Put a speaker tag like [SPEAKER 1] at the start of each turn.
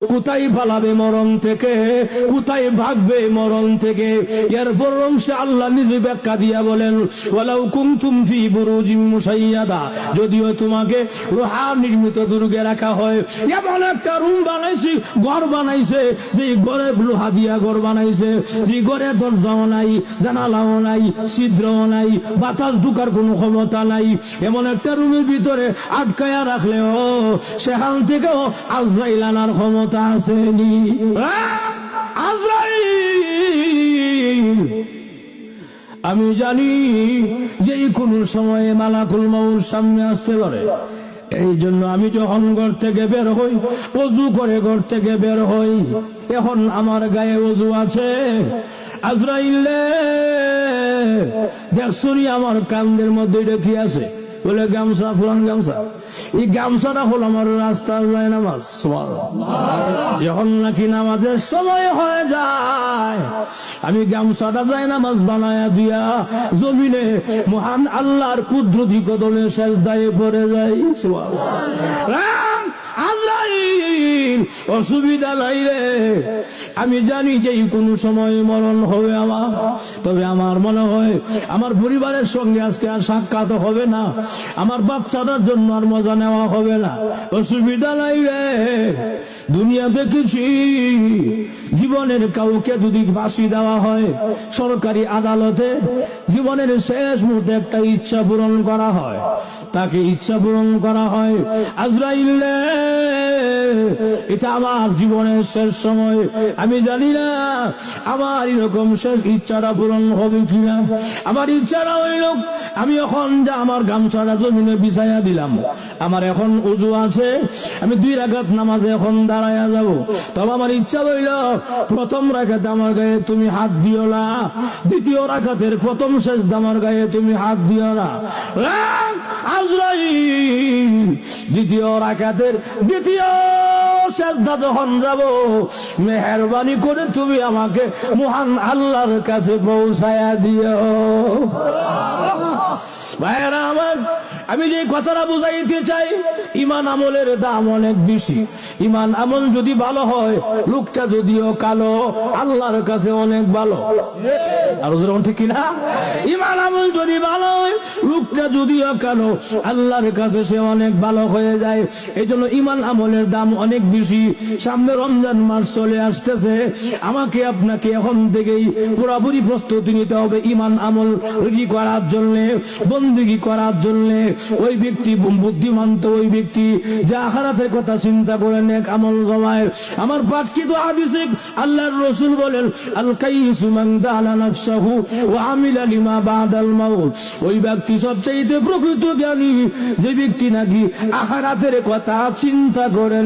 [SPEAKER 1] কোথায় পালাবে মরণ থেকে, কোথায় ভাগবে মরণ থেকে। এরপর অংশে আল্লাহ নিজে ব্যাখ্যা দিয়া বলেন, ওয়ালাউ কুনতুম ফি বুরুজিম মুশাইয়াদা, যদিও তোমাকে লোহা নির্মিত দুর্গে রাখা হয়, এমন একটা রুম বানাইছি, ঘর বানাইছে, যে ঘরে লোহা দিয়া ঘর বানাইছে, যে ঘরে দরজাও নাই, জানালাও নাই, ছিদ্রও নাই, বাতাস ঢুকার কোনো ক্ষমতা নাই, এমন একটা রুমের ভিতরে আটকায়া রাখলেও সেখান থেকেও আজরাইল আনার ক্ষমতা আসেনি। আজরাইল আমি জানি যে কোন সময়ে মালাকুল মউত সামনে আসতে পারে। এই জন্য আমি যখন ঘর থেকে বের হই, ওযু করে ঘর থেকে বের হই। এখন আমার গায়ে ওযু আছে। আজরাইল দেখছুনি আমার কান্দের মধ্যে এটা কি আছে? বলে গামছা, পুরান গামছা। এই গামছাটা হল আমার রাস্তার যায় নামাজ। যখন নাকি নামাজের সময় হয়ে যায়, আমি গামছাটা যায় নামাজ বানায়া দিয়া জমিনে মহান আল্লাহর কুদরতি কদমে সেজদায় পড়ে যাই। আজরাইল অসুবিধা নাই রে, আমি জানি যে কোন সময় মরণ হবে আমার। তবে আমার মনে হয় আমার পরিবারের সঙ্গে আজকে আর সাক্ষাৎ হবে না, আমার বাচ্চাটার জন্য আর মজা নেওয়া হবে না। অসুবিধা নাই রে, দুনিয়া দেখেছি জীবনের কাউকে যদি ফাঁসি দেওয়া হয় সরকারি আদালতে, জীবনের শেষ মুহূর্তে একটা ইচ্ছা পূরণ করা হয়, তাকে ইচ্ছা পূরণ করা হয়। আজরাইল এটা আমার জীবনের শেষ সময়, আমি জানি না আমার এরকম শেষ ইচ্ছাটা পূরণ হবে কিনা। আমার ইচ্ছাটা হইল আমি এখন যা আমার গামছাটা জমিনে বিছাইয়া দিলাম, আমার এখন ওযু আছে, আমি 2 রাকাত নামাজে এখন দাঁড়াইয়া যাব। তবে আমার ইচ্ছা হইল প্রথম রাকাতে আমার গায়ে তুমি হাত দিও না, দ্বিতীয় রাকাতের প্রথম সেজদা আমার গায়ে তুমি হাত দিও না। আজরাইল দ্বিতীয় রাকাতের দ্বিতীয় সেজদা যখন যাব, মেহেরবানি করে তুমি আমাকে মহান আল্লাহর কাছে পৌঁছায়া দিও। ভাইরা আমার, আমি যে কথাটা বুঝাইতে চাই, ইমান আমলের দাম অনেক বেশি। ইমান আমল যদি ভালো হয়, লোকটা যদিও কালো, আল্লাহর কাছে অনেক ভালো। আর যেরকম ঠিক কিনা? ইমান আমল যদি ভালো হয়, লোকটা যদিও কালো, আল্লাহর কাছে সে অনেক ভালো হয়ে যায়। এই জন্য ইমান আমলের দাম অনেক বেশি। সামনে রমজান মাস চলে আসতেছে, আমাকে আপনাকে এখন থেকেই পুরোপুরি প্রস্তুতি নিতে হবে ইমান আমল করার জন্য, বন্দেগী করার জন্য। ওই ব্যক্তি বুদ্ধিমান তো ওই ব্যক্তি যে আখিরাতের কথা চিন্তা করে নেক আমল জমায়। আমার পাঠিত হাদিসে আল্লাহর রাসূল বলেন, আল কাইয়িসু মান দানা নাফসাহু ওয়া আমিলা লিমা বাদাল মাউত। ওই ব্যক্তি সবচেয়ে প্রকৃত জ্ঞানী যে ব্যক্তি নাকি আখিরাতের কথা চিন্তা করে